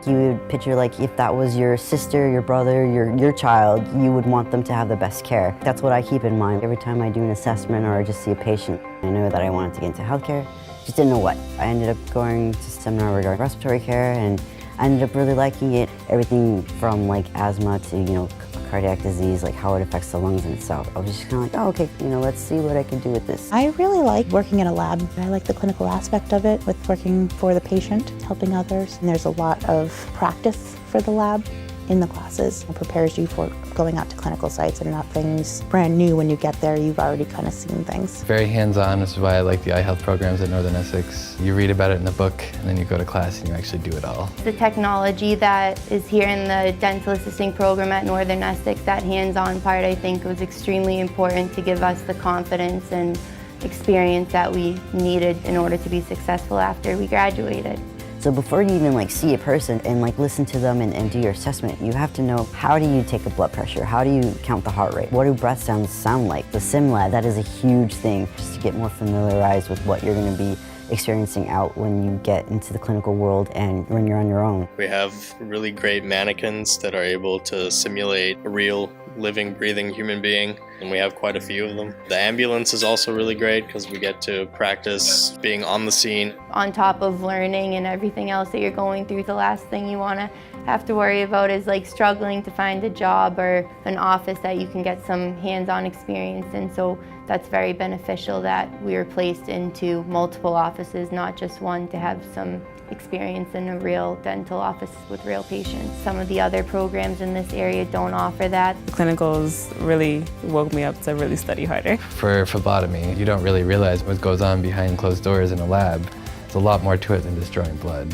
You would picture like if that was your sister, your brother, your child, you would want them to have the best care. That's what I keep in mind. Every time I do an assessment or I just see a patient, I know that I wanted to get into healthcare, just didn't know what. I ended up going to a seminar regarding respiratory care and I ended up really liking it. Everything from like asthma to, cardiac disease, like how it affects the lungs in itself. I was just kind of like, oh, okay, let's see what I can do with this. I really like working in a lab. I like the clinical aspect of it with working for the patient, helping others. And there's a lot of practice for the lab in the classes. It prepares you for going out to clinical sites and nothing's brand new when you get there. You've already kind of seen things. Very hands-on, which is why I like the eye health programs at Northern Essex. You read about it in a book and then you go to class and you actually do it all. The technology that is here in the dental assisting program at Northern Essex, that hands-on part, I think was extremely important to give us the confidence and experience that we needed in order to be successful after we graduated. So before you even see a person and listen to them and do your assessment, you have to know, how do you take a blood pressure? How do you count the heart rate? What do breath sounds sound like? The sim lab, that is a huge thing, just to get more familiarized with what you're going to be experiencing out when you get into the clinical world and when you're on your own. We have really great mannequins that are able to simulate a real living, breathing human being, and we have quite a few of them. The ambulance is also really great because we get to practice being on the scene. On top of learning and everything else that you're going through, the last thing you want to have to worry about is struggling to find a job or an office that you can get some hands-on experience in. So that's very beneficial that we were placed into multiple offices, not just one, to have some experience in a real dental office with real patients. Some of the other programs in this area don't offer that. The clinicals really woke me up to really study harder. For phlebotomy, you don't really realize what goes on behind closed doors in a lab. There's a lot more to it than just drawing blood.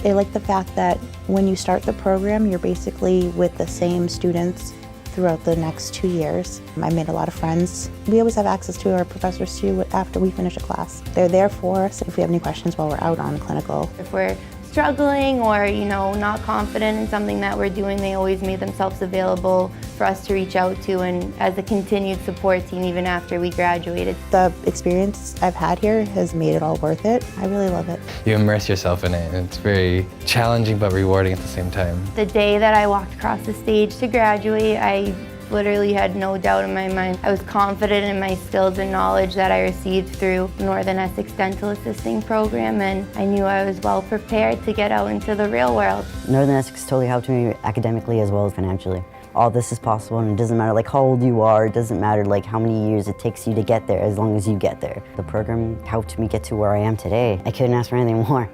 I like the fact that when you start the program, you're basically with the same students throughout the next 2 years. I made a lot of friends. We always have access to our professors too after we finish a class. They're there for us if we have any questions while we're out on clinical. If we're struggling or not confident in something that we're doing, they always made themselves available for us to reach out to, and as a continued support team even after we graduated. The experience I've had here has made it all worth it. I really love it. You immerse yourself in it, and it's very challenging but rewarding at the same time. The day that I walked across the stage to graduate, I literally had no doubt in my mind. I was confident in my skills and knowledge that I received through the Northern Essex Dental Assisting Program, and I knew I was well prepared to get out into the real world. Northern Essex totally helped me academically as well as financially. All this is possible, and it doesn't matter how old you are, it doesn't matter how many years it takes you to get there, as long as you get there. The program helped me get to where I am today. I couldn't ask for anything more.